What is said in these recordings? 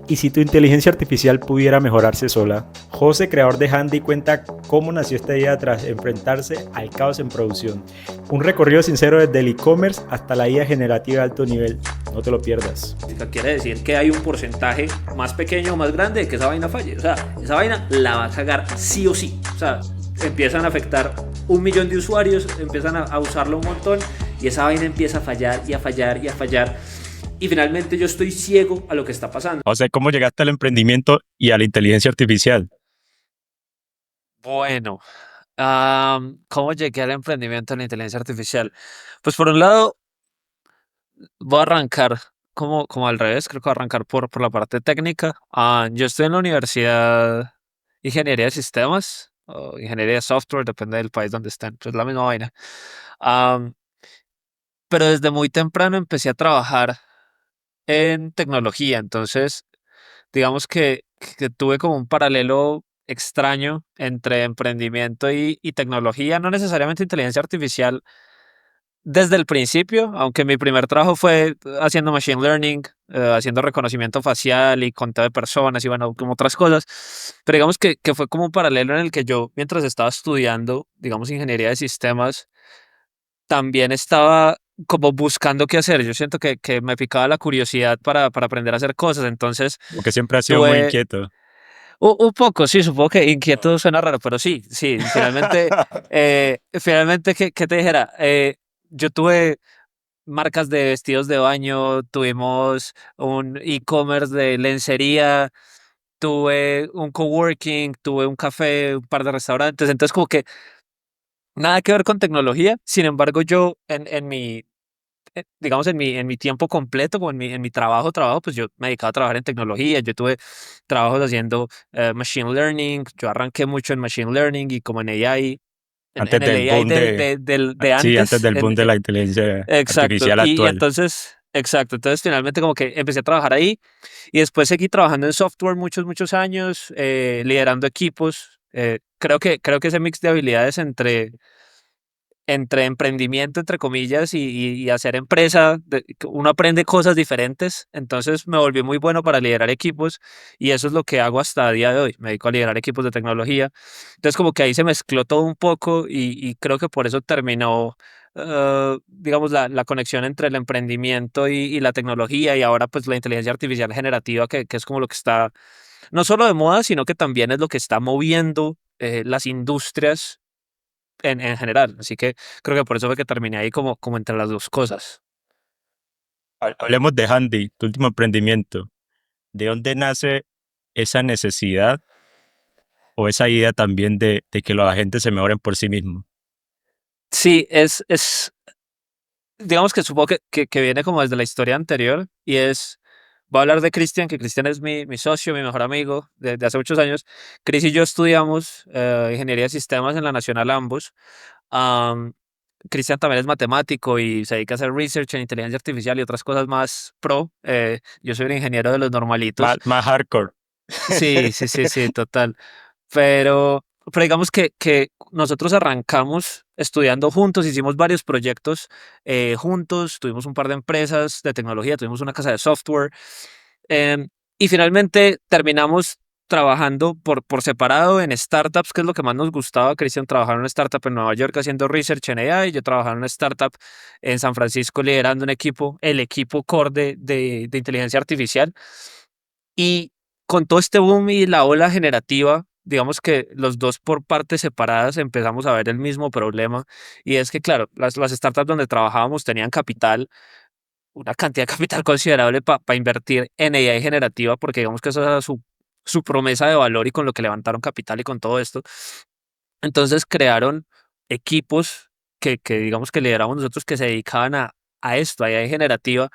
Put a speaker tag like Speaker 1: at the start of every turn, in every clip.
Speaker 1: ¿Y si tu inteligencia artificial pudiera mejorarse sola? José, creador de Handy, cuenta cómo nació esta idea tras enfrentarse al caos en producción. Un recorrido sincero desde el e-commerce hasta la IA generativa de alto nivel. No te lo pierdas.
Speaker 2: Quiere decir que hay un porcentaje más pequeño o más grande de que esa vaina falle. O sea, esa vaina la va a cagar sí o sí. O sea, empiezan a afectar 1 millón de usuarios, empiezan a usarlo un montón y esa vaina empieza a fallar y a fallar y a fallar. Y finalmente yo estoy ciego a lo que está pasando.
Speaker 3: O sea, ¿cómo llegaste al emprendimiento y a la inteligencia artificial?
Speaker 4: Bueno, ¿cómo llegué al emprendimiento en la inteligencia artificial? Pues por un lado, voy a arrancar como al revés, creo que voy a arrancar por la parte técnica. Yo estoy en la universidad Ingeniería de Sistemas o Ingeniería de Software, depende del país donde estén, pues es la misma vaina. Am, pero desde muy temprano empecé a trabajar en tecnología, entonces digamos que tuve como un paralelo extraño entre emprendimiento y tecnología, no necesariamente inteligencia artificial desde el principio, aunque mi primer trabajo fue haciendo machine learning, haciendo reconocimiento facial y conteo de personas y bueno, como otras cosas, pero digamos que fue como un paralelo en el que yo, mientras estaba estudiando, digamos, ingeniería de sistemas, también estaba como buscando qué hacer. Yo siento que me picaba la curiosidad para aprender a hacer cosas, entonces
Speaker 3: Porque siempre has sido muy
Speaker 4: tuve
Speaker 3: inquieto.
Speaker 4: un poco, sí, supongo que inquieto suena raro, pero sí, sí, finalmente, ¿qué te dijera? Yo tuve marcas de vestidos de baño, tuvimos un e-commerce de lencería, tuve un coworking, tuve un café, un par de restaurantes, entonces como que nada que ver con tecnología, sin embargo yo en mi, digamos en mi tiempo completo, como en mi trabajo, pues yo me dedicaba a trabajar en tecnología, yo tuve trabajos haciendo machine learning, yo arranqué mucho en machine learning y como en AI,
Speaker 3: Antes
Speaker 4: en el
Speaker 3: del
Speaker 4: AI
Speaker 3: boom de,
Speaker 4: de
Speaker 3: sí, antes
Speaker 4: antes,
Speaker 3: del boom de la inteligencia
Speaker 4: exacto,
Speaker 3: artificial
Speaker 4: y
Speaker 3: actual.
Speaker 4: entonces, exacto, entonces finalmente como que empecé a trabajar ahí y después seguí trabajando en software muchos años, liderando equipos. Creo que ese mix de habilidades entre emprendimiento, entre comillas, y hacer empresa, que uno aprende cosas diferentes, entonces me volví muy bueno para liderar equipos y eso es lo que hago hasta el día de hoy, me dedico a liderar equipos de tecnología, entonces como que ahí se mezcló todo un poco y creo que por eso terminó, digamos, la conexión entre el emprendimiento y la tecnología y ahora pues la inteligencia artificial generativa, que es como lo que está no solo de moda, sino que también es lo que está moviendo las industrias en general. Así que creo que por eso fue que terminé ahí como entre las dos cosas.
Speaker 3: Hablemos de Handy, tu último emprendimiento. ¿De dónde nace esa necesidad o esa idea también de que los agentes se mejoren por sí mismos?
Speaker 4: Sí, digamos que supongo que viene como desde la historia anterior y voy a hablar de Cristian, que Cristian es mi socio, mi mejor amigo de hace muchos años. Chris y yo estudiamos ingeniería de sistemas en la Nacional ambos. Am, Cristian también es matemático y se dedica a hacer research en inteligencia artificial y otras cosas más pro. Yo soy un ingeniero de los normalitos.
Speaker 3: Más hardcore.
Speaker 4: Sí, sí, sí, sí, total. Pero digamos que nosotros arrancamos estudiando juntos, hicimos varios proyectos juntos, tuvimos un par de empresas de tecnología, tuvimos una casa de software em, y finalmente terminamos trabajando por separado en startups, que es lo que más nos gustaba. Cristian trabajaba en una startup en Nueva York haciendo research en AI, yo trabajaba en una startup en San Francisco liderando un equipo, el equipo core de inteligencia artificial. Y con todo este boom y la ola generativa, digamos que los dos por partes separadas empezamos a ver el mismo problema. Y es que, claro, las startups donde trabajábamos tenían capital, una cantidad de capital considerable para invertir en AI generativa, porque digamos que eso era su promesa de valor y con lo que levantaron capital y con todo esto. Entonces crearon equipos que digamos que lideramos nosotros que se dedicaban a esto, a AI generativa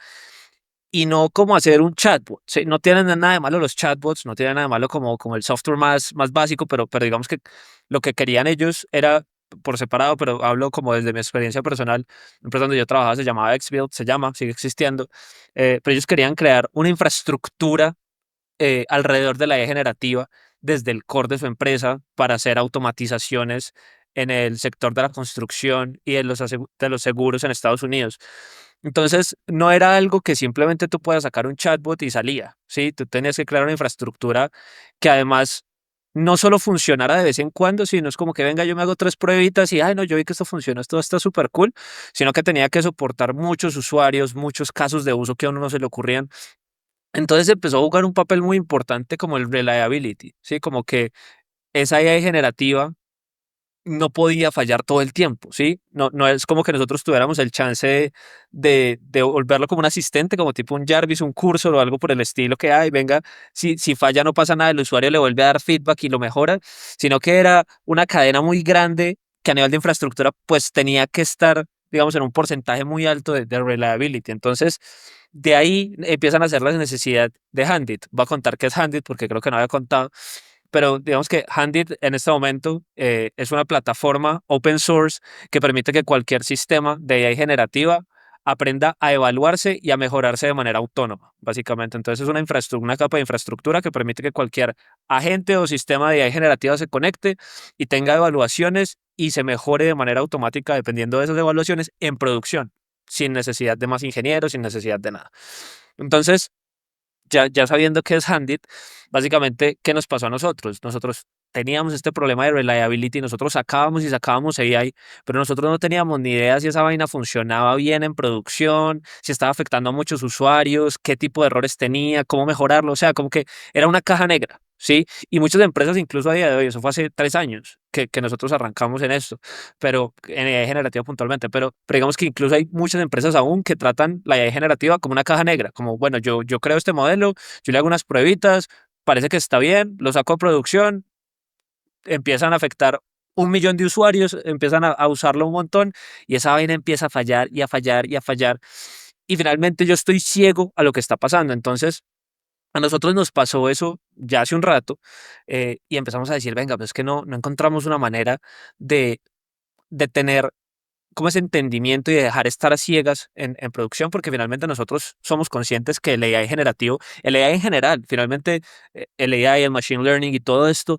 Speaker 4: y no como hacer un chatbot. ¿Sí? No tienen nada de malo los chatbots, no tienen nada de malo como el software más básico, pero digamos que lo que querían ellos era por separado, pero hablo como desde mi experiencia personal. La empresa donde yo trabajaba se llamaba Xbuild, se llama, sigue existiendo, pero ellos querían crear una infraestructura alrededor de la IA generativa desde el core de su empresa para hacer automatizaciones en el sector de la construcción y de los seguros en Estados Unidos. Entonces, no era algo que simplemente tú puedas sacar un chatbot y salía, ¿sí? Tú tenías que crear una infraestructura que además no solo funcionara de vez en cuando, sino es como que venga, yo me hago 3 pruebitas y, ay, no, yo vi que esto funciona, esto está súper cool, sino que tenía que soportar muchos usuarios, muchos casos de uso que a uno no se le ocurrían. Entonces empezó a jugar un papel muy importante como el reliability, ¿sí? Como que esa AI generativa no podía fallar todo el tiempo, ¿sí? No es como que nosotros tuviéramos el chance de volverlo como un asistente, como tipo un Jarvis, un cursor o algo por el estilo que hay, venga, si falla no pasa nada, el usuario le vuelve a dar feedback y lo mejora, sino que era una cadena muy grande que a nivel de infraestructura pues tenía que estar, digamos, en un porcentaje muy alto de reliability. Entonces, de ahí empiezan a hacer la necesidad de Handit. Voy a contar qué es Handit porque creo que no había contado. Pero digamos que Handit en este momento es una plataforma open source que permite que cualquier sistema de AI generativa aprenda a evaluarse y a mejorarse de manera autónoma, básicamente. Entonces es una capa de infraestructura que permite que cualquier agente o sistema de AI generativa se conecte y tenga evaluaciones y se mejore de manera automática dependiendo de esas evaluaciones en producción, sin necesidad de más ingenieros, sin necesidad de nada. Entonces, ya sabiendo qué es Handit, básicamente, ¿qué nos pasó a nosotros? Nosotros teníamos este problema de reliability, nosotros sacábamos y sacábamos AI, pero nosotros no teníamos ni idea si esa vaina funcionaba bien en producción, si estaba afectando a muchos usuarios, qué tipo de errores tenía, cómo mejorarlo, o sea, como que era una caja negra, ¿sí? Y muchas empresas, incluso a día de hoy, eso fue hace 3 años que nosotros arrancamos en esto, pero en AI generativa puntualmente, pero digamos que incluso hay muchas empresas aún que tratan la AI generativa como una caja negra, como, bueno, yo creo este modelo, yo le hago unas pruebitas, parece que está bien, lo saco a producción, empiezan a afectar 1 millón de usuarios, empiezan a usarlo un montón y esa vaina empieza a fallar y a fallar y a fallar. Y finalmente yo estoy ciego a lo que está pasando. Entonces, a nosotros nos pasó eso ya hace un rato y empezamos a decir, venga, pues es que no encontramos una manera de, de tener como ese entendimiento y de dejar estar a ciegas en producción, porque finalmente nosotros somos conscientes que el AI generativo, el AI en general, finalmente el AI, el machine learning y todo esto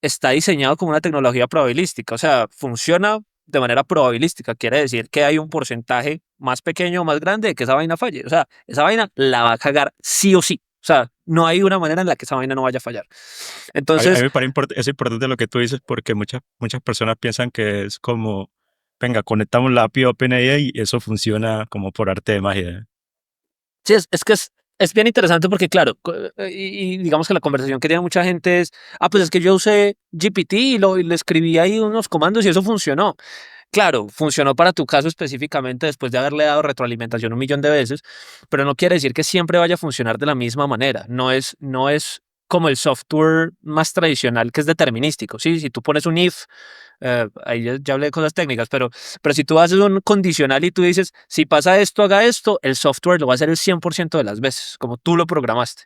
Speaker 4: está diseñado como una tecnología probabilística, o sea, funciona de manera probabilística, quiere decir que hay un porcentaje más pequeño o más grande de que esa vaina falle, o sea, esa vaina la va a cagar sí o sí, o sea, no hay una manera en la que esa vaina no vaya a fallar.
Speaker 3: A mí
Speaker 4: Entonces,
Speaker 3: me parece es importante lo que tú dices porque muchas personas piensan que es como, venga, conectamos la API a OpenAI y eso funciona como por arte de magia.
Speaker 4: sí, es bien interesante porque, claro, y digamos que la conversación que tiene mucha gente es, pues es que yo usé GPT y le escribí ahí unos comandos y eso funcionó. Claro, funcionó para tu caso específicamente después de haberle dado retroalimentación 1 millón de veces, pero no quiere decir que siempre vaya a funcionar de la misma manera. No es como el software más tradicional que es determinístico, ¿sí? Si tú pones un if, ahí ya hablé de cosas técnicas, pero si tú haces un condicional y tú dices, si pasa esto, haga esto, el software lo va a hacer el 100% de las veces, como tú lo programaste.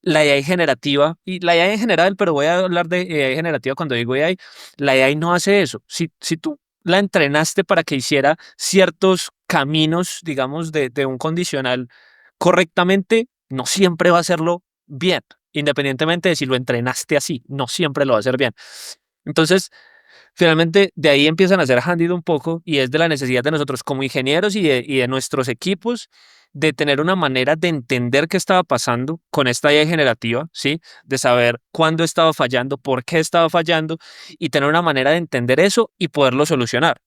Speaker 4: La AI generativa y la AI en general, pero voy a hablar de AI generativa cuando digo AI, la AI no hace eso. Si tú la entrenaste para que hiciera ciertos caminos, digamos, de un condicional correctamente, no siempre va a hacerlo bien, independientemente de si lo entrenaste así, no siempre lo va a hacer bien. Entonces, finalmente, de ahí empiezan a ser handed un poco y es de la necesidad de nosotros como ingenieros y de nuestros equipos de tener una manera de entender qué estaba pasando con esta IA generativa, ¿sí? De saber cuándo estaba fallando, por qué estaba fallando y tener una manera de entender eso y poderlo solucionar.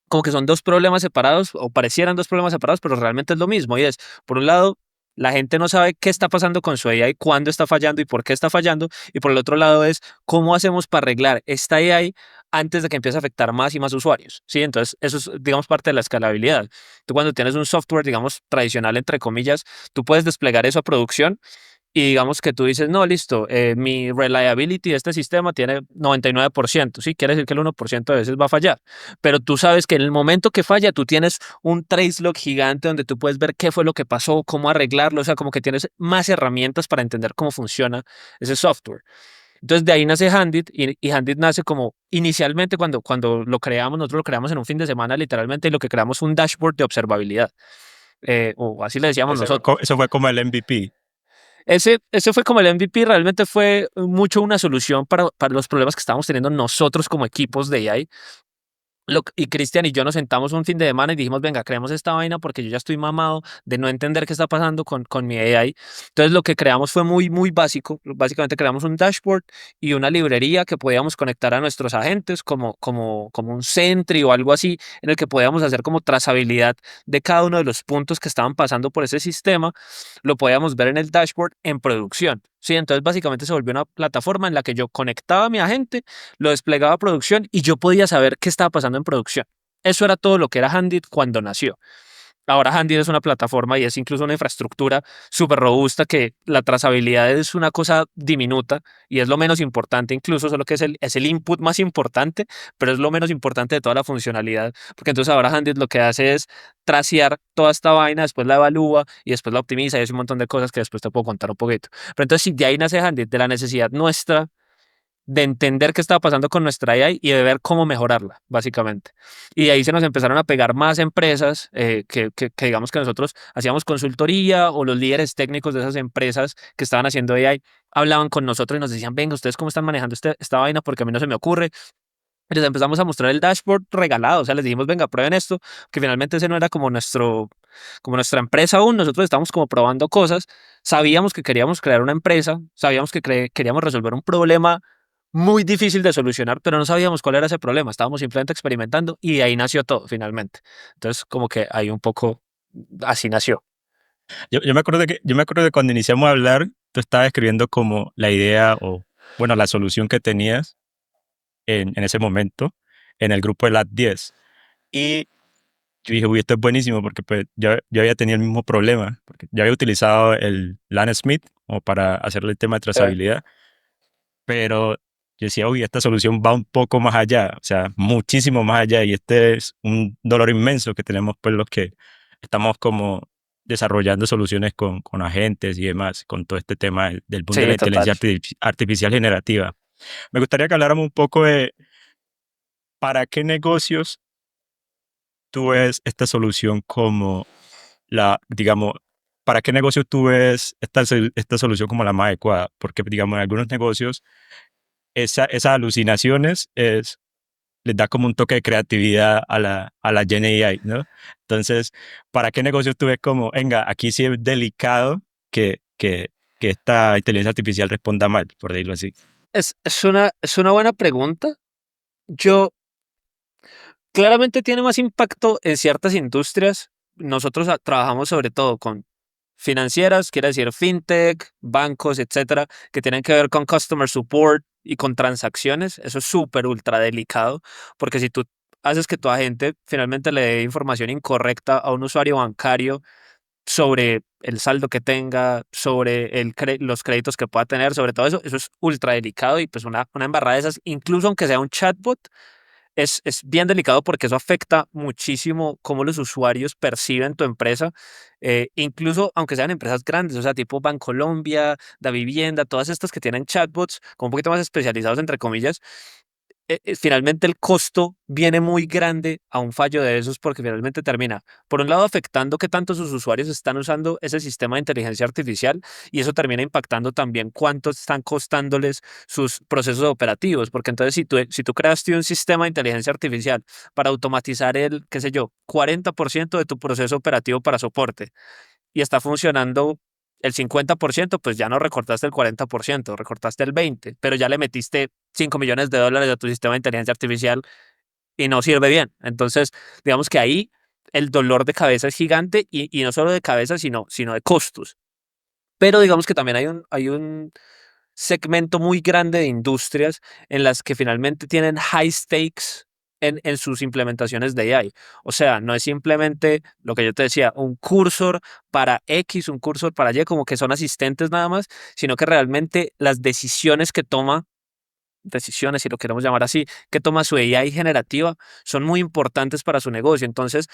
Speaker 4: Como que son dos problemas separados o parecieran dos problemas separados, pero realmente es lo mismo y es, por un lado, la gente no sabe qué está pasando con su AI, cuándo está fallando y por qué está fallando. Y por el otro lado es cómo hacemos para arreglar esta AI antes de que empiece a afectar más y más usuarios. ¿Sí? Entonces, eso es, digamos, parte de la escalabilidad. Tú cuando tienes un software, digamos, tradicional, entre comillas, tú puedes desplegar eso a producción y digamos que tú dices, no, listo, mi reliability de este sistema tiene 99%, ¿sí? Quiere decir que el 1% de veces va a fallar, pero tú sabes que en el momento que falla, tú tienes un trace log gigante donde tú puedes ver qué fue lo que pasó, cómo arreglarlo, o sea, como que tienes más herramientas para entender cómo funciona ese software. Entonces de ahí nace Handit y Handit nace como inicialmente cuando lo creamos, nosotros lo creamos en un fin de semana literalmente y lo que creamos fue un dashboard de observabilidad, o así le decíamos nosotros.
Speaker 3: Eso fue como el MVP.
Speaker 4: Ese fue como el MVP, realmente fue mucho una solución para los problemas que estábamos teniendo nosotros como equipos de AI. Y Cristian y yo nos sentamos un fin de semana y dijimos, venga, creemos esta vaina porque yo ya estoy mamado de no entender qué está pasando con mi AI. Entonces lo que creamos fue muy, muy básico. Básicamente creamos un dashboard y una librería que podíamos conectar a nuestros agentes como un Sentry o algo así, en el que podíamos hacer como trazabilidad de cada uno de los puntos que estaban pasando por ese sistema. Lo podíamos ver en el dashboard en producción. Sí, entonces básicamente se volvió una plataforma en la que yo conectaba a mi agente, lo desplegaba a producción y yo podía saber qué estaba pasando en producción. Eso era todo lo que era Handit cuando nació. Ahora Handit es una plataforma y es incluso una infraestructura súper robusta que la trazabilidad es una cosa diminuta y es lo menos importante, incluso solo que es el input más importante, pero es lo menos importante de toda la funcionalidad, porque entonces ahora Handit lo que hace es tracear toda esta vaina, después la evalúa y después la optimiza y es un montón de cosas que después te puedo contar un poquito. Pero entonces si de ahí nace Handit, de la necesidad nuestra de entender qué estaba pasando con nuestra AI y de ver cómo mejorarla, básicamente. Y de ahí se nos empezaron a pegar más empresas que digamos que nosotros hacíamos consultoría o los líderes técnicos de esas empresas que estaban haciendo AI hablaban con nosotros y nos decían, venga, ¿ustedes cómo están manejando esta vaina? Porque a mí no se me ocurre. Y les empezamos a mostrar el dashboard regalado, o sea, les dijimos, venga, prueben esto, que finalmente ese no era como nuestra empresa aún, nosotros estábamos como probando cosas, sabíamos que queríamos crear una empresa, sabíamos que queríamos resolver un problema muy difícil de solucionar, pero no sabíamos cuál era ese problema, estábamos simplemente experimentando y de ahí nació todo finalmente. Entonces, como que ahí un poco así nació.
Speaker 3: Yo me acuerdo de cuando iniciamos a hablar, tú estabas escribiendo como la idea o, bueno, la solución que tenías en ese momento en el grupo de las 10. Y yo dije, uy, esto es buenísimo porque pues yo había tenido el mismo problema, porque yo había utilizado el Lan Smith como para hacerle el tema de trazabilidad, pero yo decía, uy, esta solución va un poco más allá, o sea, muchísimo más allá, y este es un dolor inmenso que tenemos pues los que estamos como desarrollando soluciones con agentes y demás, con todo este tema del boom de la
Speaker 4: Sí, total.
Speaker 3: inteligencia artificial generativa. Me gustaría que habláramos un poco de para qué negocios tú ves esta solución como digamos, para qué negocios tú ves esta solución como la más adecuada, porque digamos en algunos negocios esas alucinaciones les da como un toque de creatividad a la Gen AI, ¿no? Entonces, ¿para qué negocios tú ves como, venga, aquí sí es delicado que esta inteligencia artificial responda mal, por decirlo así?
Speaker 4: Es una buena pregunta. Yo claramente tiene más impacto en ciertas industrias. Nosotros trabajamos sobre todo con financieras, quiere decir fintech, bancos, etcétera, que tienen que ver con customer support y con transacciones. Eso es súper ultra delicado, porque si tú haces que tu agente finalmente le dé información incorrecta a un usuario bancario sobre el saldo que tenga, sobre los créditos que pueda tener, sobre todo eso, eso es ultra delicado y pues una embarrada de esas, incluso aunque sea un chatbot, es bien delicado porque eso afecta muchísimo cómo los usuarios perciben tu empresa, incluso aunque sean empresas grandes, o sea, tipo Bancolombia, Da Vivienda, todas estas que tienen chatbots, como un poquito más especializados, entre comillas, finalmente el costo viene muy grande a un fallo de esos porque finalmente termina, por un lado, afectando qué tanto sus usuarios están usando ese sistema de inteligencia artificial y eso termina impactando también cuánto están costándoles sus procesos operativos, porque entonces si tú creaste un sistema de inteligencia artificial para automatizar el, qué sé yo, 40% de tu proceso operativo para soporte y está funcionando el 50%, pues ya no recortaste el 40%, recortaste el 20%, pero ya le metiste $5 millones a tu sistema de inteligencia artificial y no sirve bien. Entonces, digamos que ahí el dolor de cabeza es gigante y no solo de cabeza, sino de costos. Pero digamos que también hay un segmento muy grande de industrias en las que finalmente tienen high stakes en sus implementaciones de AI. O sea, no es simplemente lo que yo te decía, un cursor para X, un cursor para Y, como que son asistentes nada más, sino que realmente las decisiones que toma decisiones, si lo queremos llamar así, que toma su AI generativa son muy importantes para su negocio. Entonces,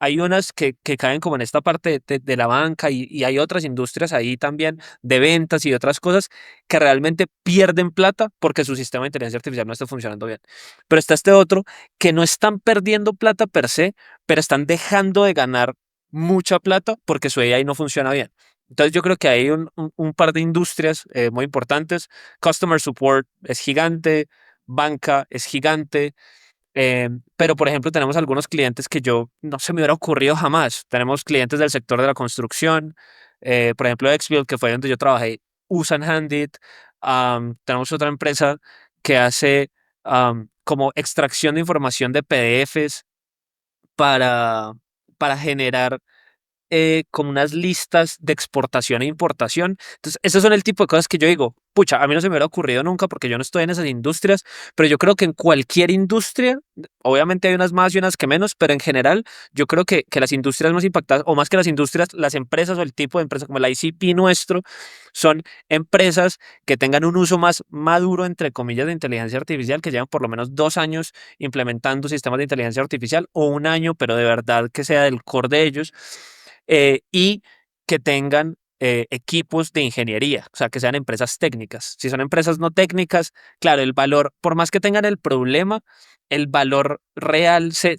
Speaker 4: hay unas que caen como en esta parte de la banca y hay otras industrias ahí también de ventas y otras cosas que realmente pierden plata porque su sistema de inteligencia artificial no está funcionando bien. Pero está este otro que no están perdiendo plata per se, pero están dejando de ganar mucha plata porque su AI no funciona bien. Entonces yo creo que hay un par de industrias muy importantes. Customer support es gigante, banca es gigante, Pero, por ejemplo, tenemos algunos clientes que yo no se me hubiera ocurrido jamás. Tenemos clientes del sector de la construcción, por ejemplo, Exbuild, que fue donde yo trabajé, usan Handit. Tenemos otra empresa que hace como extracción de información de PDFs para, para generar como unas listas de exportación e importación. Entonces, esos son el tipo de cosas que yo digo, pucha, a mí no se me hubiera ocurrido nunca porque yo no estoy en esas industrias, pero yo creo que en cualquier industria, obviamente hay unas más y unas que menos, pero en general yo creo que las industrias más impactadas, o más que las industrias, las empresas o el tipo de empresa como el ICP nuestro, son empresas que tengan un uso más maduro, entre comillas, de inteligencia artificial, que llevan por lo menos 2 años implementando sistemas de inteligencia artificial, o un año, pero de verdad que sea del core de ellos, y que tengan equipos de ingeniería, o sea, que sean empresas técnicas. Si son empresas no técnicas, claro, el valor, por más que tengan el problema, el valor real se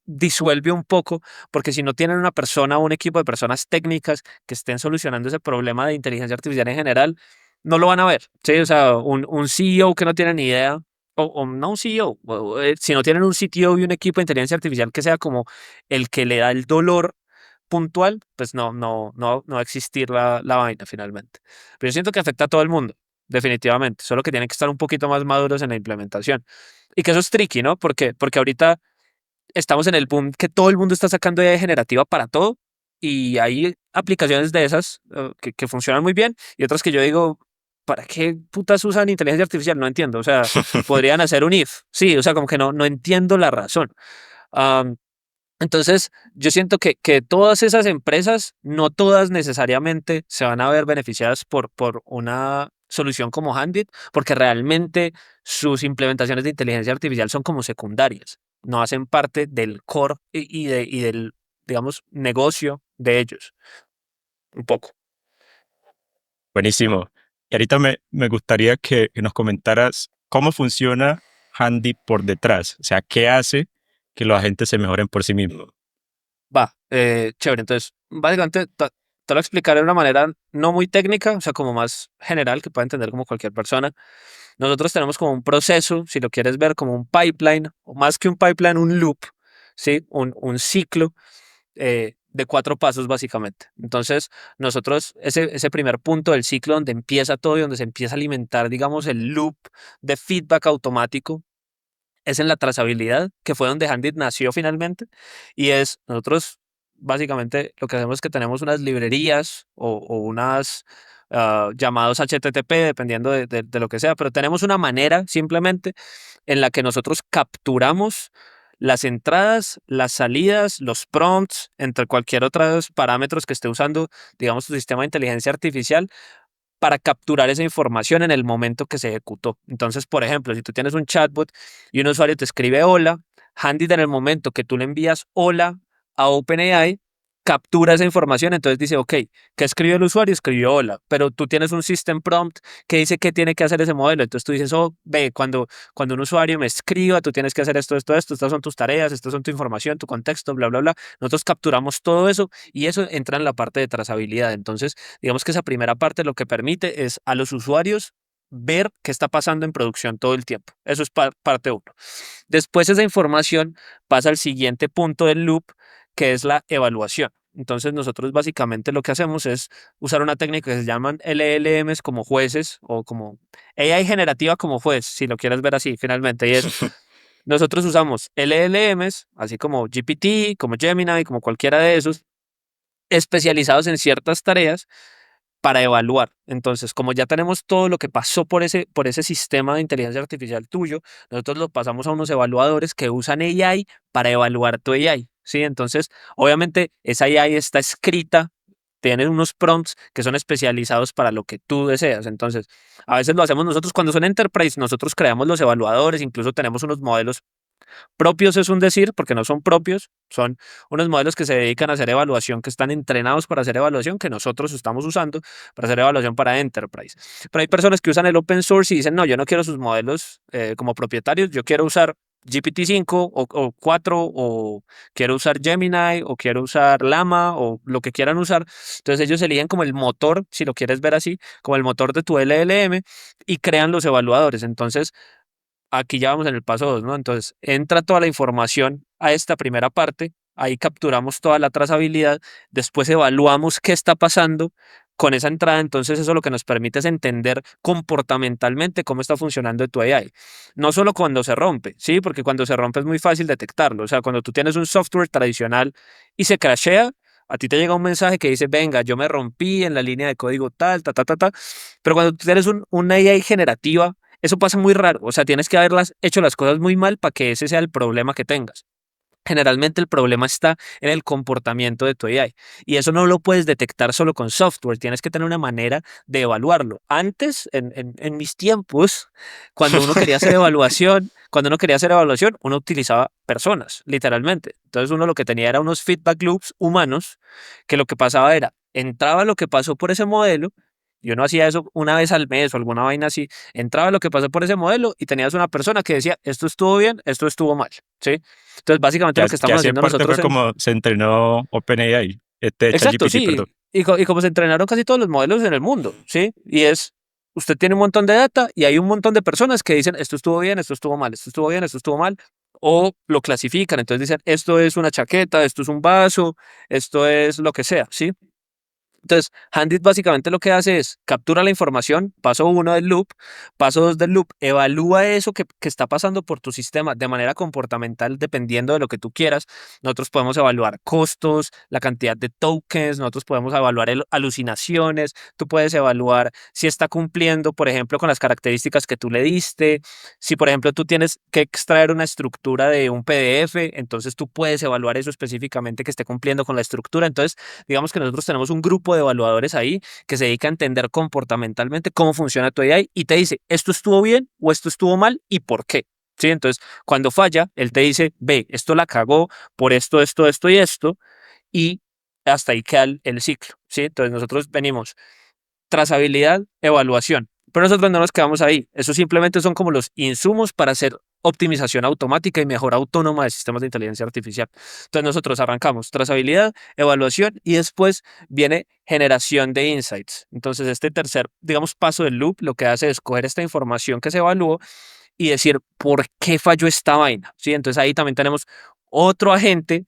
Speaker 4: disuelve un poco, porque si no tienen una persona o un equipo de personas técnicas que estén solucionando ese problema de inteligencia artificial en general, no lo van a ver. ¿Sí? O sea, un CEO que no tiene ni idea, o no un CEO, si no tienen un CTO y un equipo de inteligencia artificial que sea como el que le da el dolor puntual, pues no va a existir la vaina finalmente. Pero yo siento que afecta a todo el mundo, definitivamente, solo que tienen que estar un poquito más maduros en la implementación. Y que eso es tricky, ¿no? Porque ahorita estamos en el boom que todo el mundo está sacando IA generativa para todo y hay aplicaciones de esas que funcionan muy bien y otras que yo digo, ¿para qué putas usan inteligencia artificial? No entiendo, o sea, podrían hacer un if, sí, o sea, como que no entiendo la razón. Entonces, yo siento que todas esas empresas, no todas necesariamente se van a ver beneficiadas por una solución como Handit, porque realmente sus implementaciones de inteligencia artificial son como secundarias, no hacen parte del core y del, digamos, negocio de ellos, un poco.
Speaker 3: Buenísimo. Y ahorita me gustaría que nos comentaras cómo funciona Handy por detrás. O sea, ¿qué hace que los agentes se mejoren por sí mismos?
Speaker 4: Va, chévere. Entonces, básicamente te lo explicaré de una manera no muy técnica, o sea, como más general, que pueda entender como cualquier persona. Nosotros tenemos como un proceso, si lo quieres ver como un pipeline, o más que un pipeline, un loop, ¿sí? Un ciclo de 4 pasos básicamente. Entonces, nosotros, ese primer punto del ciclo donde empieza todo y donde se empieza a alimentar, digamos, el loop de feedback automático, es en la trazabilidad, que fue donde Handit nació finalmente, y es nosotros básicamente lo que hacemos es que tenemos unas librerías o unas llamados HTTP, dependiendo de lo que sea, pero tenemos una manera simplemente en la que nosotros capturamos las entradas, las salidas, los prompts, entre cualquier otros parámetros que esté usando, digamos, tu sistema de inteligencia artificial para capturar esa información en el momento que se ejecutó. Entonces, por ejemplo, si tú tienes un chatbot y un usuario te escribe hola, Handit en el momento que tú le envías hola a OpenAI, captura esa información, entonces dice, ok, ¿qué escribió el usuario? Escribió hola, pero tú tienes un system prompt que dice qué tiene que hacer ese modelo, entonces tú dices, oh, ve, cuando un usuario me escriba, tú tienes que hacer esto, estas son tus tareas, estas son tu información, tu contexto, bla, bla, bla. Nosotros capturamos todo eso y eso entra en la parte de trazabilidad. Entonces, digamos que esa primera parte lo que permite es a los usuarios ver qué está pasando en producción todo el tiempo. Eso es parte uno. Después esa información pasa al siguiente punto del loop, que es la evaluación. Entonces nosotros básicamente lo que hacemos es usar una técnica que se llaman LLMs como jueces o como AI generativa como juez, si lo quieres ver así finalmente. Y es, nosotros usamos LLMs, así como GPT, como Gemini, como cualquiera de esos, especializados en ciertas tareas para evaluar. Entonces, como ya tenemos todo lo que pasó por ese sistema de inteligencia artificial tuyo, nosotros lo pasamos a unos evaluadores que usan AI para evaluar tu AI. ¿Sí? Entonces, obviamente, esa AI está escrita, tiene unos prompts que son especializados para lo que tú deseas. Entonces, a veces lo hacemos nosotros cuando son enterprise, nosotros creamos los evaluadores, incluso tenemos unos modelos propios, es un decir, porque no son propios, son unos modelos que se dedican a hacer evaluación, que están entrenados para hacer evaluación, que nosotros estamos usando para hacer evaluación para enterprise. Pero hay personas que usan el open source y dicen, no, yo no quiero sus modelos como propietarios, yo quiero usar GPT-5 o 4 o quiero usar Gemini o quiero usar Llama o lo que quieran usar. Entonces ellos eligen como el motor, si lo quieres ver así, como el motor de tu LLM y crean los evaluadores. Entonces aquí ya vamos en el paso 2, ¿no? Entonces, entra toda la información a esta primera parte, ahí capturamos toda la trazabilidad, después evaluamos qué está pasando con esa entrada, entonces eso lo que nos permite es entender comportamentalmente cómo está funcionando tu AI. No solo cuando se rompe, ¿sí? Porque cuando se rompe es muy fácil detectarlo, o sea, cuando tú tienes un software tradicional y se crashea, a ti te llega un mensaje que dice, venga, yo me rompí en la línea de código tal, ta, ta, ta, ta, pero cuando tú tienes una AI generativa, eso pasa muy raro, o sea, tienes que haberlas hecho las cosas muy mal para que ese sea el problema que tengas. Generalmente el problema está en el comportamiento de tu AI y eso no lo puedes detectar solo con software, tienes que tener una manera de evaluarlo. Antes, en mis tiempos, cuando uno quería hacer evaluación, uno utilizaba personas, literalmente. Entonces uno lo que tenía era unos feedback loops humanos, que lo que pasaba era, entraba lo que pasó por ese modelo, y uno hacía eso una vez al mes o alguna vaina así, entraba lo que pasó por ese modelo y tenías una persona que decía, esto estuvo bien, esto estuvo mal, ¿sí? Entonces, básicamente lo que
Speaker 3: Que
Speaker 4: estamos
Speaker 3: así en
Speaker 4: haciendo
Speaker 3: parte
Speaker 4: nosotros
Speaker 3: fue
Speaker 4: en...
Speaker 3: como se entrenó OpenAI,
Speaker 4: Exacto,
Speaker 3: ChatGPT, perdón.
Speaker 4: sí. Y como se entrenaron casi todos los modelos en el mundo, ¿sí? Y es, usted tiene un montón de data y hay un montón de personas que dicen, esto estuvo bien, esto estuvo mal, esto estuvo bien, esto estuvo mal, o lo clasifican. Entonces dicen, esto es una chaqueta, esto es un vaso, esto es lo que sea, ¿sí? Entonces, Handit básicamente lo que hace es captura la información, paso uno del loop, paso dos del loop, evalúa eso que está pasando por tu sistema de manera comportamental dependiendo de lo que tú quieras. Nosotros podemos evaluar costos, la cantidad de tokens, nosotros podemos evaluar alucinaciones, tú puedes evaluar si está cumpliendo, por ejemplo, con las características que tú le diste. Si, por ejemplo, tú tienes que extraer una estructura de un PDF, entonces tú puedes evaluar eso específicamente que esté cumpliendo con la estructura. Entonces, digamos que nosotros tenemos un grupo de evaluadores ahí que se dedica a entender comportamentalmente cómo funciona tu AI y te dice, esto estuvo bien o esto estuvo mal y por qué. ¿Sí? Entonces, cuando falla, él te dice, ve, esto la cagó por esto, esto y esto, y hasta ahí queda el ciclo. ¿Sí? Entonces, nosotros venimos trazabilidad, evaluación. Pero nosotros no nos quedamos ahí. Eso simplemente son como los insumos para hacer optimización automática y mejora autónoma de sistemas de inteligencia artificial. Entonces nosotros arrancamos trazabilidad, evaluación y después viene generación de insights. Entonces este tercer, digamos, paso del loop lo que hace es coger esta información que se evaluó y decir por qué falló esta vaina. ¿Sí? Entonces ahí también tenemos otro agente,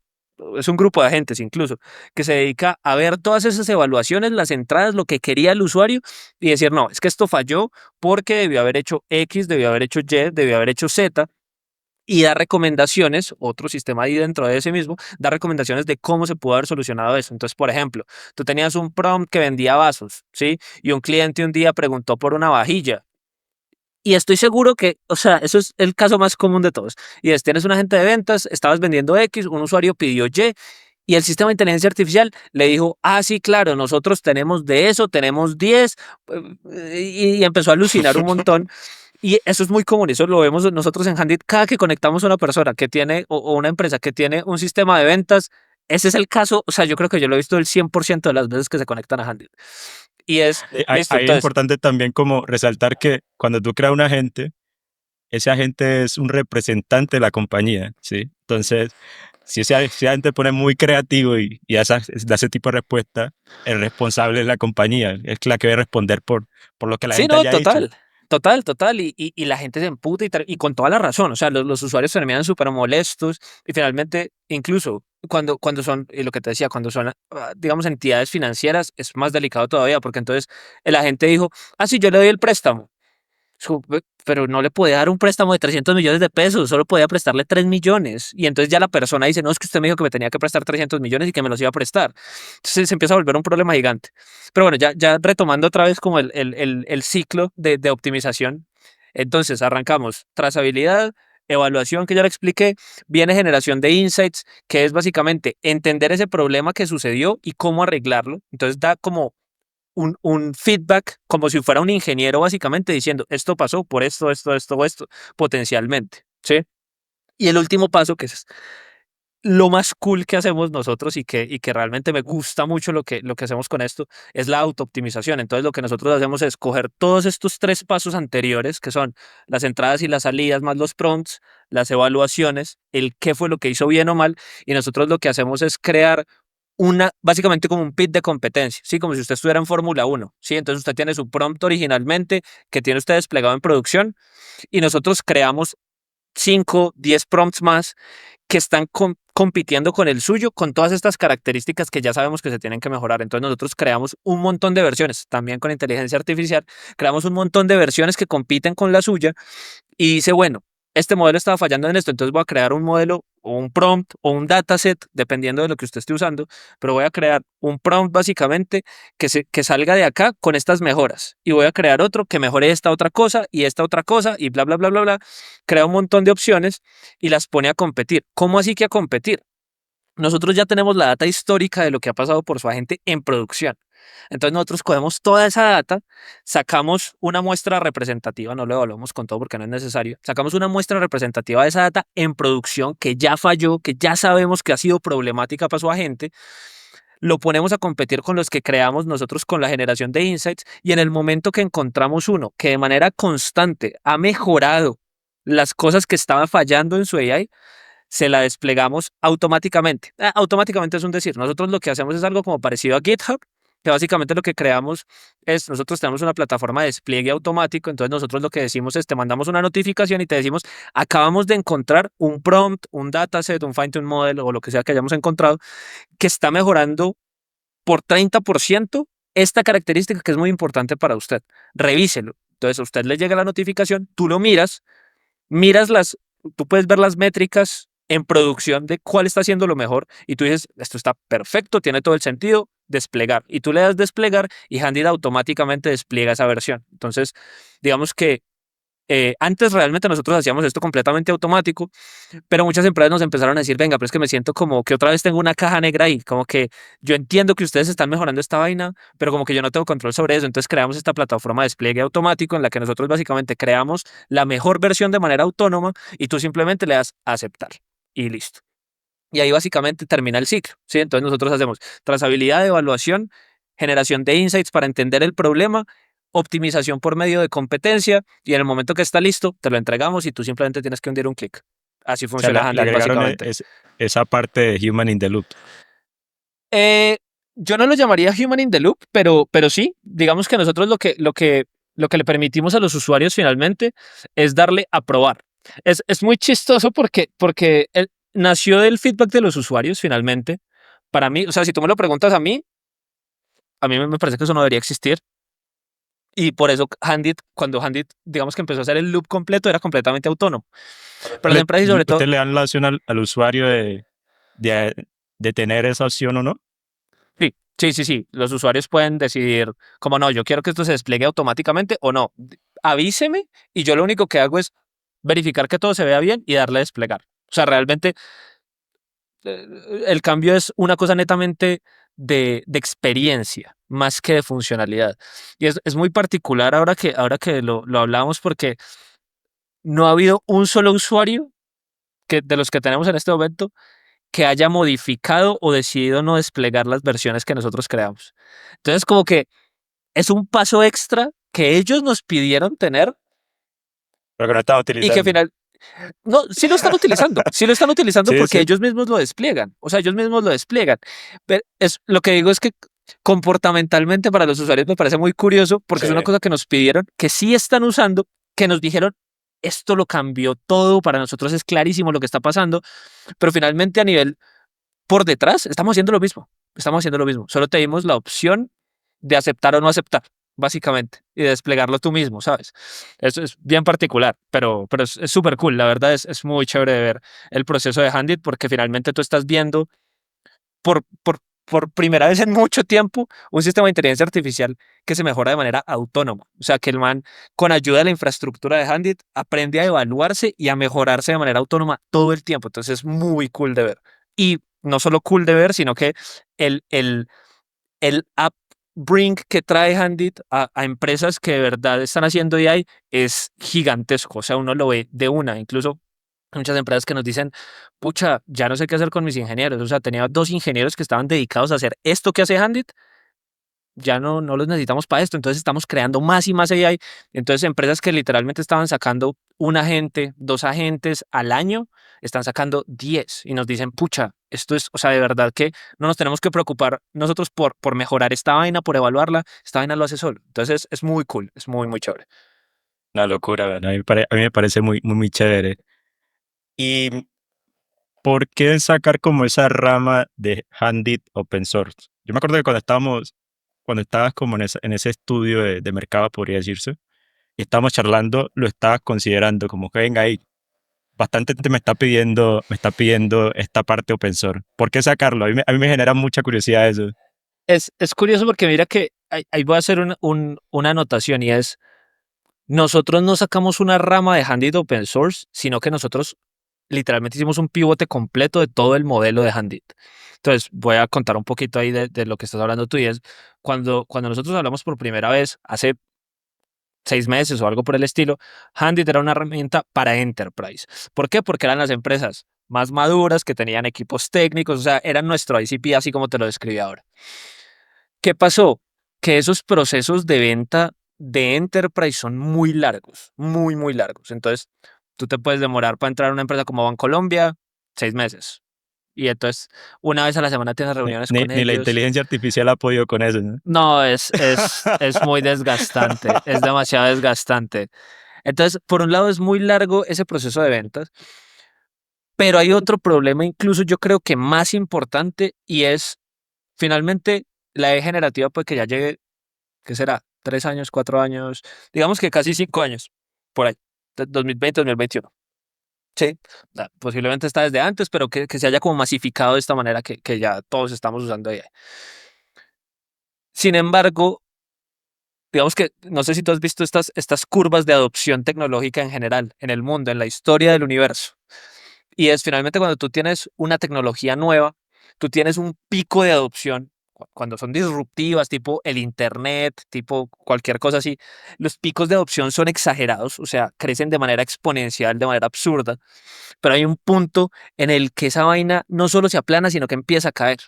Speaker 4: es un grupo de agentes incluso, que se dedica a ver todas esas evaluaciones, las entradas, lo que quería el usuario y decir, no, es que esto falló porque debió haber hecho X, debió haber hecho Y, debió haber hecho Z. Y da recomendaciones, otro sistema ahí dentro de ese mismo, da recomendaciones de cómo se pudo haber solucionado eso. Entonces, por ejemplo, tú tenías un prompt que vendía vasos, ¿sí? Y un cliente un día preguntó por una vajilla. Y estoy seguro que, o sea, eso es el caso más común de todos. Y es, tienes un agente de ventas, estabas vendiendo X, un usuario pidió y el sistema de inteligencia artificial le dijo, ah, sí, claro, nosotros tenemos de eso, tenemos 10, y empezó a alucinar un montón. Y eso es muy común, eso lo vemos nosotros en Handit, cada que conectamos a una persona que tiene, o una empresa que tiene un sistema de ventas, ese es el caso, o sea, yo creo que yo lo he visto el 100% de las veces que se conectan a Handit. Y es, listo,
Speaker 3: Ahí es
Speaker 4: entonces,
Speaker 3: importante también como resaltar que cuando tú creas un agente, ese agente es un representante de la compañía, ¿sí? Entonces, si ese agente pone muy creativo y da ese tipo de respuesta, el responsable es la compañía, es la que debe responder por lo que la
Speaker 4: sí,
Speaker 3: gente
Speaker 4: no,
Speaker 3: haya hecho.
Speaker 4: total, total, total. Y la gente se emputa y con toda la razón. O sea, los usuarios terminan súper molestos y finalmente, incluso cuando son, y lo que te decía, cuando son, digamos, entidades financieras, es más delicado todavía porque entonces el agente dijo, ah, sí, yo le doy el préstamo. Pero no le podía dar un préstamo de 300 millones de pesos, solo podía prestarle 3 millones. Y entonces ya la persona dice, no, es que usted me dijo que me tenía que prestar 300 millones y que me los iba a prestar. Entonces se empieza a volver un problema gigante. Pero bueno, ya retomando otra vez como el ciclo de optimización. Entonces arrancamos trazabilidad, evaluación que ya le expliqué, viene generación de insights, que es básicamente entender ese problema que sucedió y cómo arreglarlo. Entonces da como un feedback como si fuera un ingeniero básicamente diciendo, esto pasó por esto o esto, potencialmente, ¿sí? Y el último paso, que es lo más cool que hacemos nosotros y que realmente me gusta mucho lo que hacemos con esto, es la auto-optimización. Entonces lo que nosotros hacemos es coger todos estos tres pasos anteriores, que son las entradas y las salidas, más los prompts, las evaluaciones, el qué fue lo que hizo bien o mal, y nosotros lo que hacemos es crear básicamente como un pit de competencia, ¿sí? Como si usted estuviera en Fórmula 1, ¿sí? Entonces usted tiene su prompt originalmente que tiene usted desplegado en producción y nosotros creamos 5, 10 prompts más que están compitiendo con el suyo, con todas estas características que ya sabemos que se tienen que mejorar. Entonces nosotros creamos un montón de versiones, también con inteligencia artificial, creamos un montón de versiones que compiten con la suya y dice, bueno, este modelo estaba fallando en esto, entonces voy a crear un modelo o un prompt o un dataset, dependiendo de lo que usted esté usando, pero voy a crear un prompt básicamente que salga de acá con estas mejoras y voy a crear otro que mejore esta otra cosa y esta otra cosa y bla, bla, bla, bla, bla. Crea un montón de opciones y las pone a competir. ¿Cómo así que a competir? Nosotros ya tenemos la data histórica de lo que ha pasado por su agente en producción. Entonces nosotros cogemos toda esa data, sacamos una muestra representativa, no lo evaluamos con todo porque no es necesario, sacamos una muestra representativa de esa data en producción que ya falló, que ya sabemos que ha sido problemática para su agente, lo ponemos a competir con los que creamos nosotros con la generación de insights y en el momento que encontramos uno que de manera constante ha mejorado las cosas que estaban fallando en su AI, se la desplegamos automáticamente. Automáticamente es un decir. Nosotros lo que hacemos es algo como parecido a GitHub, que básicamente lo que creamos es, nosotros tenemos una plataforma de despliegue automático, entonces nosotros lo que decimos es, te mandamos una notificación y te decimos, acabamos de encontrar un prompt, un dataset, un fine-tune model o lo que sea que hayamos encontrado, que está mejorando por 30% esta característica que es muy importante para usted. Revíselo. Entonces a usted le llega la notificación, tú lo miras tú puedes ver las métricas en producción de cuál está haciendo lo mejor y tú dices, esto está perfecto, tiene todo el sentido, desplegar. Y tú le das desplegar y Handit automáticamente despliega esa versión. Entonces, digamos que antes realmente nosotros hacíamos esto completamente automático, pero muchas empresas nos empezaron a decir, venga, pero es que me siento como que otra vez tengo una caja negra ahí, como que yo entiendo que ustedes están mejorando esta vaina, pero como que yo no tengo control sobre eso. Entonces creamos esta plataforma de despliegue automático en la que nosotros básicamente creamos la mejor versión de manera autónoma y tú simplemente le das a aceptar y listo. Y ahí básicamente termina el ciclo, ¿sí? Entonces nosotros hacemos trazabilidad, evaluación, generación de insights para entender el problema, optimización por medio de competencia y en el momento que está listo, te lo entregamos y tú simplemente tienes que hundir un clic. Así
Speaker 3: O sea,
Speaker 4: funciona
Speaker 3: le
Speaker 4: Handle
Speaker 3: agregaron
Speaker 4: básicamente.
Speaker 3: esa parte de Human in the Loop.
Speaker 4: Eh, yo no lo llamaría human in the loop, pero sí, digamos que nosotros lo que le permitimos a los usuarios finalmente es darle a probar. Es muy chistoso porque nació del feedback de los usuarios finalmente. Para mí, o sea, si tú me lo preguntas a mí me parece que eso no debería existir. Y por eso cuando Handit, digamos que empezó a hacer el loop completo, era completamente autónomo. Pero las empresas y sobre todo,
Speaker 3: ¿Ustedes le dan la opción al usuario de, de tener esa opción o no?
Speaker 4: sí, sí, sí, sí. Los usuarios pueden decidir, como no, yo quiero que esto se despliegue automáticamente o no. Avíseme y yo lo único que hago es verificar que todo se vea bien y darle a desplegar. O sea, realmente el cambio es una cosa netamente de experiencia más que de funcionalidad. Y es muy particular ahora que lo hablamos porque no ha habido un solo usuario de los que tenemos en este momento que haya modificado o decidido no desplegar las versiones que nosotros creamos. Entonces, como que es un paso extra que ellos nos pidieron tener
Speaker 3: Pero que no estaba
Speaker 4: y que al
Speaker 3: utilizando.
Speaker 4: final, no, sí lo están utilizando
Speaker 3: Sí,
Speaker 4: porque
Speaker 3: sí.
Speaker 4: ellos mismos lo despliegan, o sea, ellos mismos lo despliegan. Pero lo que digo es que comportamentalmente para los usuarios me parece muy curioso porque
Speaker 3: Sí.
Speaker 4: es una cosa que nos pidieron, que sí están usando, que nos dijeron, esto lo cambió todo, para nosotros es clarísimo lo que está pasando, pero finalmente a nivel por detrás estamos haciendo lo mismo. Estamos haciendo lo mismo. Solo te dimos la opción de aceptar o no aceptar, básicamente, y de desplegarlo tú mismo, ¿sabes? Eso es bien particular, pero es súper cool. La verdad es muy chévere de ver el proceso de Handit porque finalmente tú estás viendo por primera vez en mucho tiempo un sistema de inteligencia artificial que se mejora de manera autónoma. O sea, que el man, con ayuda de la infraestructura de Handit, aprende a evaluarse y a mejorarse de manera autónoma todo el tiempo. Entonces es muy cool de ver. Y no solo cool de ver, sino que el, el, el upbring que trae Handit a empresas que de verdad están haciendo AI es gigantesco. O sea, uno lo ve de una. Incluso hay muchas empresas que nos dicen, pucha, ya no sé qué hacer con mis ingenieros. O sea, tenía 2 ingenieros que estaban dedicados a hacer esto que hace Handit ya no los necesitamos para esto, entonces estamos creando más y más AI. Entonces empresas que literalmente estaban sacando un agente, 2 agentes al año, están sacando 10 y nos dicen, pucha, esto es, o sea, de verdad que no nos tenemos que preocupar nosotros por mejorar esta vaina, por evaluarla, esta vaina lo hace solo. Entonces es muy cool, es muy, muy chévere.
Speaker 3: Una locura, ¿verdad? A mí me parece muy, muy, muy chévere. ¿Y por qué sacar como esa rama de Handit Open Source? Yo me acuerdo que cuando estabas como en ese estudio de mercado, podría decirse, y estábamos charlando, lo estabas considerando como que venga ahí. Bastante gente me está pidiendo esta parte open source. ¿Por qué sacarlo? A mí me genera mucha curiosidad eso.
Speaker 4: Es curioso porque mira que ahí voy a hacer una anotación y es, nosotros no sacamos una rama de Handit Open Source, sino que nosotros literalmente hicimos un pivote completo de todo el modelo de Handit. Entonces, voy a contar un poquito ahí de lo que estás hablando tú y es, cuando nosotros hablamos por primera vez, hace 6 meses o algo por el estilo, Handit era una herramienta para Enterprise. ¿Por qué? Porque eran las empresas más maduras, que tenían equipos técnicos, o sea, eran nuestro ICP, así como te lo describí ahora. ¿Qué pasó? Que esos procesos de venta de Enterprise son muy largos, muy, muy largos. Entonces, tú te puedes demorar para entrar a una empresa como Bancolombia 6 meses. Y entonces, una vez a la semana tienes
Speaker 3: Ni,
Speaker 4: reuniones
Speaker 3: ni-
Speaker 4: con
Speaker 3: ni la
Speaker 4: ellos.
Speaker 3: inteligencia artificial ha podido con eso, ¿no?
Speaker 4: No, es muy desgastante, es demasiado desgastante. Entonces, por un lado es muy largo ese proceso de ventas, pero hay otro problema, incluso yo creo que más importante, y es finalmente la E generativa puede que ya llegue, ¿qué será? 3 años, 4 años, digamos que casi 5 años, por ahí, 2020, 2021. Sí, posiblemente está desde antes, pero que se haya como masificado de esta manera que ya todos estamos usando AI. Sin embargo, digamos que no sé si tú has visto estas curvas de adopción tecnológica en general, en el mundo, en la historia del universo. Y es finalmente cuando tú tienes una tecnología nueva, tú tienes un pico de adopción, cuando son disruptivas, tipo el Internet, tipo cualquier cosa así, los picos de adopción son exagerados, o sea, crecen de manera exponencial, de manera absurda, pero hay un punto en el que esa vaina no solo se aplana, sino que empieza a caer.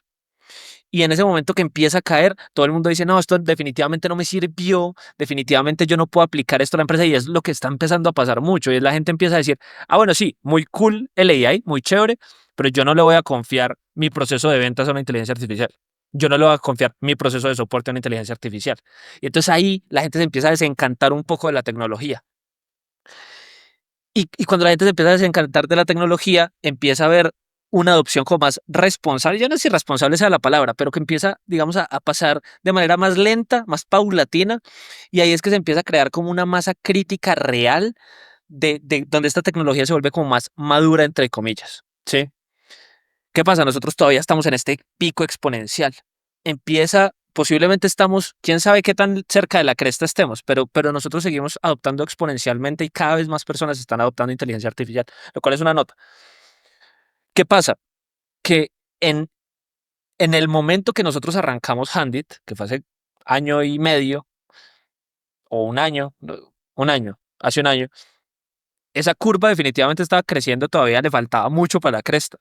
Speaker 4: Y en ese momento que empieza a caer, todo el mundo dice, no, esto definitivamente no me sirvió, definitivamente yo no puedo aplicar esto a la empresa y es lo que está empezando a pasar mucho. Y es la gente empieza a decir, bueno, sí, muy cool el AI, muy chévere, pero yo no le voy a confiar mi proceso de ventas a una inteligencia artificial. Yo no le voy a confiar mi proceso de soporte a una inteligencia artificial. Y entonces ahí la gente se empieza a desencantar un poco de la tecnología. Y cuando la gente se empieza a desencantar de la tecnología, empieza a ver una adopción como más responsable. Yo no sé si responsable sea la palabra, pero que empieza, digamos, a pasar de manera más lenta, más paulatina. Y ahí es que se empieza a crear como una masa crítica real de donde esta tecnología se vuelve como más madura, entre comillas. ¿Sí? ¿Qué pasa? Nosotros todavía estamos en este pico exponencial. Posiblemente estamos, quién sabe qué tan cerca de la cresta estemos, pero nosotros seguimos adoptando exponencialmente y cada vez más personas están adoptando inteligencia artificial, lo cual es una nota. ¿Qué pasa? Que en, en el momento que nosotros arrancamos Handit, que fue hace año y medio, o un año, no, hace un año, esa curva definitivamente estaba creciendo, todavía le faltaba mucho para la cresta.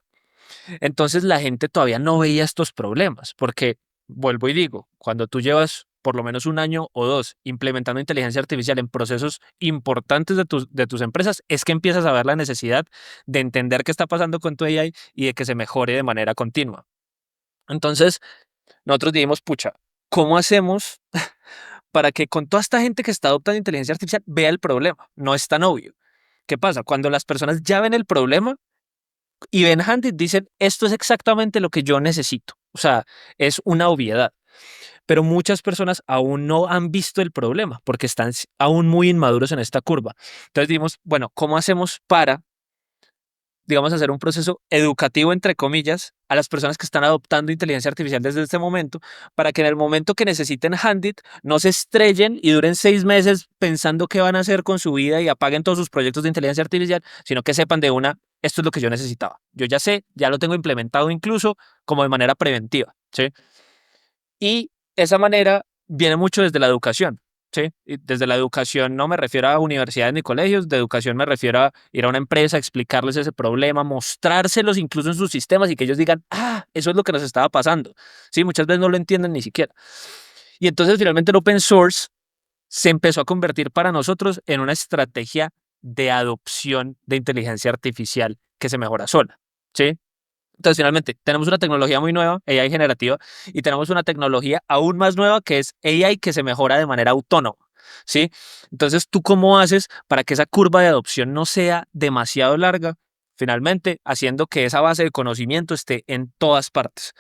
Speaker 4: Entonces la gente todavía no veía estos problemas, porque vuelvo y digo, cuando tú llevas por lo menos un año o dos implementando inteligencia artificial en procesos importantes de tus empresas, es que empiezas a ver la necesidad de entender qué está pasando con tu AI y de que se mejore de manera continua. Entonces, nosotros dijimos, pucha, ¿cómo hacemos para que con toda esta gente que está adoptando inteligencia artificial vea el problema? No es tan obvio. ¿Qué pasa? Cuando las personas ya ven el problema, y ven Handit, dicen, esto es exactamente lo que yo necesito. O sea, es una obviedad. Pero muchas personas aún no han visto el problema porque están aún muy inmaduros en esta curva. Entonces dijimos, bueno, ¿cómo hacemos para, digamos, hacer un proceso educativo, entre comillas, a las personas que están adoptando inteligencia artificial desde este momento, para que en el momento que necesiten Handit no se estrellen y duren 6 meses pensando qué van a hacer con su vida y apaguen todos sus proyectos de inteligencia artificial, sino que sepan de una, esto es lo que yo necesitaba. Yo ya sé, ya lo tengo implementado incluso como de manera preventiva, ¿sí? Y esa manera viene mucho desde la educación, ¿sí? Y desde la educación no me refiero a universidades ni colegios, de educación me refiero a ir a una empresa, explicarles ese problema, mostrárselos incluso en sus sistemas y que ellos digan, eso es lo que nos estaba pasando. Sí, muchas veces no lo entienden ni siquiera. Y entonces finalmente el open source se empezó a convertir para nosotros en una estrategia de adopción de inteligencia artificial que se mejora sola, ¿sí? Entonces, finalmente, tenemos una tecnología muy nueva, AI generativa, y tenemos una tecnología aún más nueva que es AI que se mejora de manera autónoma, ¿sí? Entonces, ¿tú cómo haces para que esa curva de adopción no sea demasiado larga? Finalmente, haciendo que esa base de conocimiento esté en todas partes.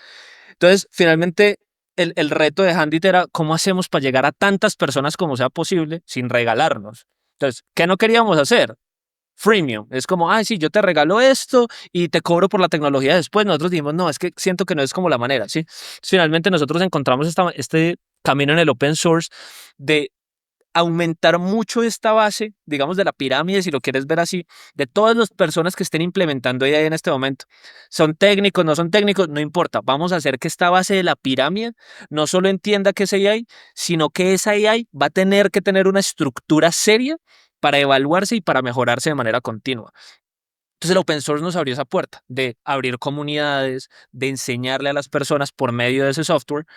Speaker 4: Entonces, finalmente, el reto de Handit era cómo hacemos para llegar a tantas personas como sea posible sin regalarnos. Entonces, ¿qué no queríamos hacer? Freemium. Es como, ay, sí, yo te regalo esto y te cobro por la tecnología después. Nosotros dijimos, no, es que siento que no es como la manera, ¿sí? Finalmente nosotros encontramos este camino en el open source de aumentar mucho esta base, digamos, de la pirámide, si lo quieres ver así, de todas las personas que estén implementando AI en este momento. Son técnicos, no son técnicos, no importa. Vamos a hacer que esta base de la pirámide no solo entienda que es AI, sino que esa AI va a tener que tener una estructura seria para evaluarse y para mejorarse de manera continua. Entonces el open source nos abrió esa puerta de abrir comunidades, de enseñarle a las personas por medio de ese software.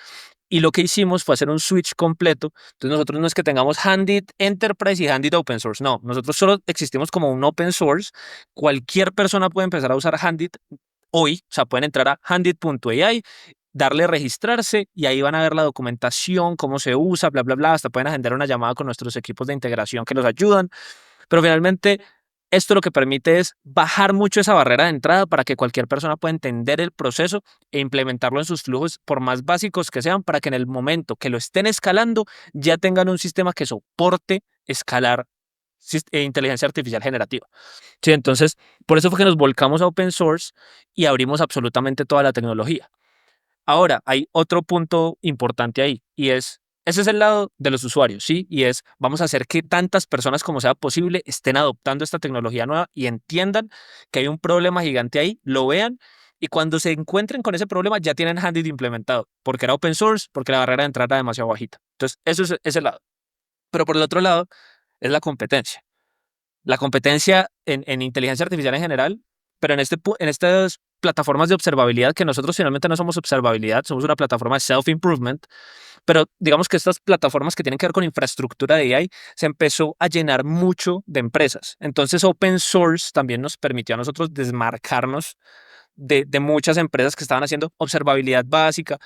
Speaker 4: Y lo que hicimos fue hacer un switch completo. Entonces nosotros no es que tengamos Handit Enterprise y Handit Open Source. No, nosotros solo existimos como un open source. Cualquier persona puede empezar a usar Handit hoy. O sea, pueden entrar a handit.ai, darle registrarse y ahí van a ver la documentación, cómo se usa, bla, bla, bla. Hasta pueden agendar una llamada con nuestros equipos de integración que los ayudan. Pero finalmente, esto lo que permite es bajar mucho esa barrera de entrada para que cualquier persona pueda entender el proceso e implementarlo en sus flujos, por más básicos que sean, para que en el momento que lo estén escalando ya tengan un sistema que soporte escalar inteligencia artificial generativa. Sí, entonces, por eso fue que nos volcamos a open source y abrimos absolutamente toda la tecnología. Ahora, hay otro punto importante ahí y ese es el lado de los usuarios, ¿sí? Y es, vamos a hacer que tantas personas como sea posible estén adoptando esta tecnología nueva y entiendan que hay un problema gigante ahí, lo vean y cuando se encuentren con ese problema ya tienen Handit implementado, porque era open source, porque la barrera de entrada era demasiado bajita. Entonces, eso es ese lado. Pero por el otro lado, es la competencia. La competencia en inteligencia artificial en general, pero en estas plataformas de observabilidad, que nosotros finalmente no somos observabilidad, somos una plataforma de self-improvement, pero digamos que estas plataformas que tienen que ver con infraestructura de AI se empezó a llenar mucho de empresas. Entonces, open source también nos permitió a nosotros desmarcarnos de muchas empresas que estaban haciendo observabilidad básica,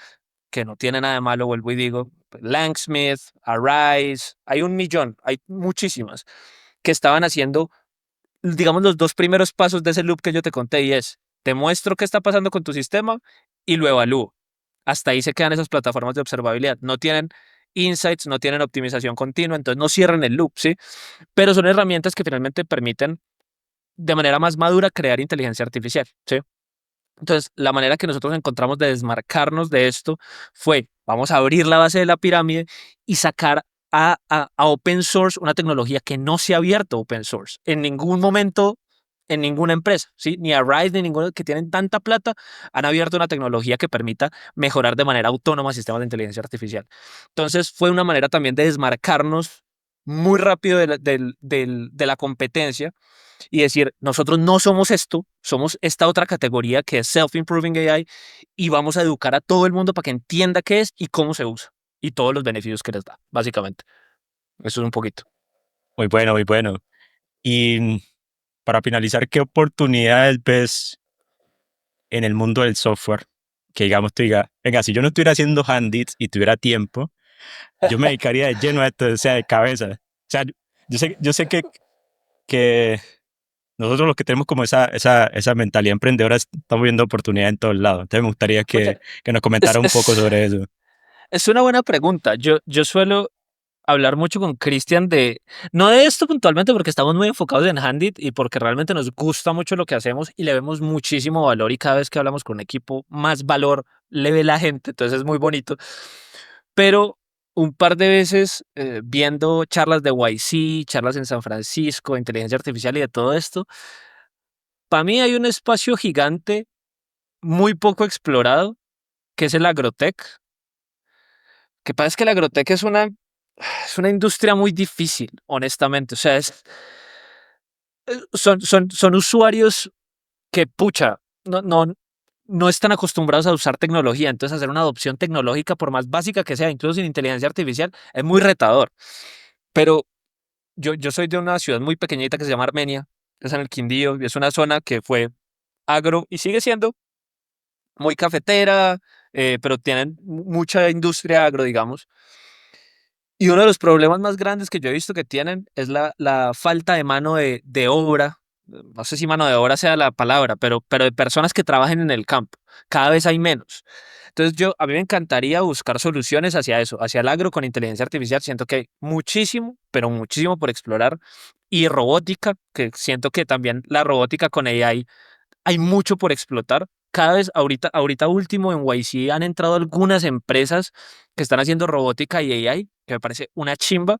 Speaker 4: que no tiene nada de malo, vuelvo y digo, Langsmith, Arise, hay un millón, hay muchísimas que estaban haciendo, digamos, los dos primeros pasos de ese loop que yo te conté y es, te muestro qué está pasando con tu sistema y lo evalúo. Hasta ahí se quedan esas plataformas de observabilidad. No tienen insights, no tienen optimización continua, entonces no cierran el loop, ¿sí? Pero son herramientas que finalmente permiten de manera más madura crear inteligencia artificial, ¿sí? Entonces, la manera que nosotros encontramos de desmarcarnos de esto fue, vamos a abrir la base de la pirámide y sacar a open source una tecnología que no se ha abierto open source en ningún momento en ninguna empresa, ¿sí? Ni a Rise ni ninguno que tienen tanta plata han abierto una tecnología que permita mejorar de manera autónoma sistemas de inteligencia artificial. Entonces, fue una manera también de desmarcarnos muy rápido de la competencia y decir, nosotros no somos esto, somos esta otra categoría que es Self-Improving AI y vamos a educar a todo el mundo para que entienda qué es y cómo se usa y todos los beneficios que les da, básicamente. Eso es un poquito.
Speaker 3: Muy bueno, muy bueno. Y para finalizar, ¿qué oportunidades ves en el mundo del software? Que digamos, tú digas, venga, si yo no estuviera haciendo handits y tuviera tiempo, yo me dedicaría de lleno a esto, o sea, de cabeza. O sea, yo sé que nosotros los que tenemos como esa mentalidad emprendedora estamos viendo oportunidad en todos lados. Entonces me gustaría
Speaker 4: Oye,
Speaker 3: que nos
Speaker 4: es,
Speaker 3: comentara un poco
Speaker 4: es,
Speaker 3: sobre eso.
Speaker 4: es una buena pregunta. Yo suelo hablar mucho con Cristian no de esto puntualmente porque estamos muy enfocados en Handit y porque realmente nos gusta mucho lo que hacemos y le vemos muchísimo valor y cada vez que hablamos con un equipo más valor le ve la gente, entonces es muy bonito. Pero un par de veces viendo charlas de YC, charlas en San Francisco, de inteligencia artificial y de todo esto, para mí hay un espacio gigante muy poco explorado que es el agrotech. Que pasa es que la agrotech es una industria muy difícil, honestamente. O sea, son usuarios que, pucha, no, no están acostumbrados a usar tecnología, entonces hacer una adopción tecnológica, por más básica que sea, incluso sin inteligencia artificial, es muy retador. Pero yo soy de una ciudad muy pequeñita que se llama Armenia, que es en el Quindío, y es una zona que fue agro y sigue siendo muy cafetera, pero tienen mucha industria agro, digamos. Y uno de los problemas más grandes que yo he visto que tienen es la falta de mano de obra. No sé si mano de obra sea la palabra, pero de personas que trabajen en el campo. Cada vez hay menos. Entonces a mí me encantaría buscar soluciones hacia eso, hacia el agro con inteligencia artificial. Siento que hay muchísimo, pero muchísimo por explorar. Y robótica, que siento que también la robótica con AI hay mucho por explotar. Cada vez, ahorita último en YC han entrado algunas empresas que están haciendo robótica y AI, que me parece una chimba,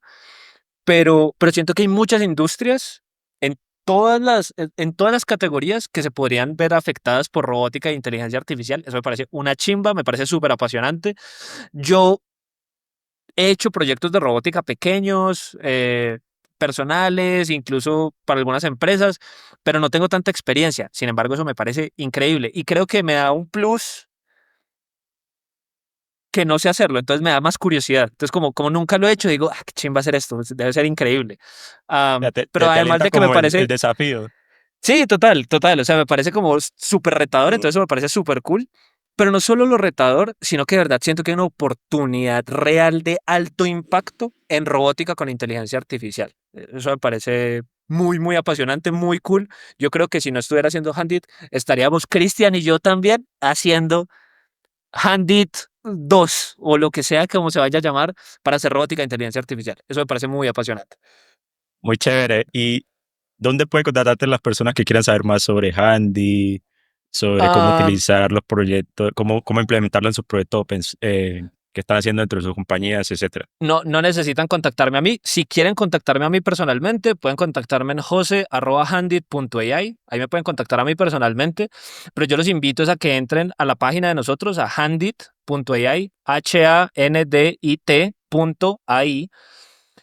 Speaker 4: pero siento que hay muchas industrias en todas las categorías que se podrían ver afectadas por robótica e inteligencia artificial. Eso me parece una chimba, me parece súper apasionante. Yo he hecho proyectos de robótica pequeños, personales, incluso para algunas empresas, pero no tengo tanta experiencia. Sin embargo, eso me parece increíble y creo que me da un plus que no sé hacerlo, entonces me da más curiosidad. Entonces, como nunca lo he hecho, digo, qué chimba hacer esto, debe ser increíble.
Speaker 3: Ya
Speaker 4: Pero
Speaker 3: te
Speaker 4: además
Speaker 3: alienta
Speaker 4: de que me
Speaker 3: como el
Speaker 4: parece,
Speaker 3: desafío.
Speaker 4: sí, total, total, o sea, me parece como súper retador, entonces eso me parece súper cool. Pero no solo lo retador, sino que de verdad siento que hay una oportunidad real de alto impacto en robótica con inteligencia artificial. Eso me parece muy, muy apasionante, muy cool. Yo creo que si no estuviera haciendo Handit, estaríamos Cristian y yo también haciendo Handit 2 o lo que sea como se vaya a llamar para hacer robótica e inteligencia artificial. Eso me parece muy apasionante.
Speaker 3: Muy chévere. ¿Y dónde pueden contactarte las personas que quieran saber más sobre Handy, sobre cómo
Speaker 4: Ah,
Speaker 3: utilizar los proyectos, cómo implementarlo en sus proyectos que están haciendo dentro de sus compañías, etcétera?
Speaker 4: no necesitan contactarme a mí. Si quieren contactarme a mí personalmente, pueden contactarme en jose@handit.ai. Ahí me pueden contactar a mí personalmente, pero yo los invito es a que entren a la página de nosotros, a handit.ai, handit.ai.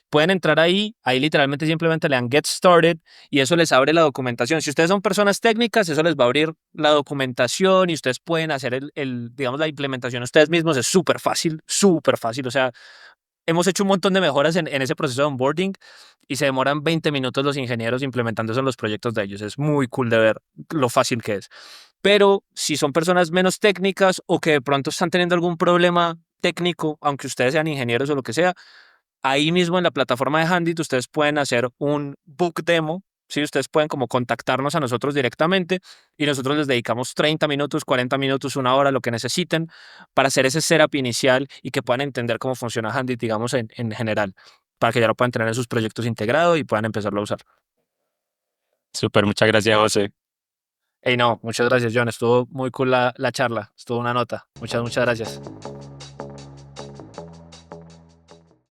Speaker 4: Pueden entrar ahí literalmente simplemente le dan Get Started y eso les abre la documentación. Si ustedes son personas técnicas, eso les va a abrir la documentación y ustedes pueden hacer digamos, la implementación ustedes mismos. Es súper fácil, súper fácil. O sea, hemos hecho un montón de mejoras en ese proceso de onboarding y se demoran 20 minutos los ingenieros implementando eso en los proyectos de ellos. Es muy cool de ver lo fácil que es. Pero si son personas menos técnicas o que de pronto están teniendo algún problema técnico, aunque ustedes sean ingenieros o lo que sea, ahí mismo en la plataforma de Handit ustedes pueden hacer un book demo. Sí, ustedes pueden como contactarnos a nosotros directamente y nosotros les dedicamos 30 minutos, 40 minutos, una hora, lo que necesiten para hacer ese setup inicial y que puedan entender cómo funciona Handit, digamos, en general, para que ya lo puedan tener en sus proyectos integrados y puedan empezarlo a usar.
Speaker 3: Súper, muchas gracias, José.
Speaker 4: Hey, no, muchas gracias, John. Estuvo muy cool la charla. Estuvo una nota. Muchas gracias.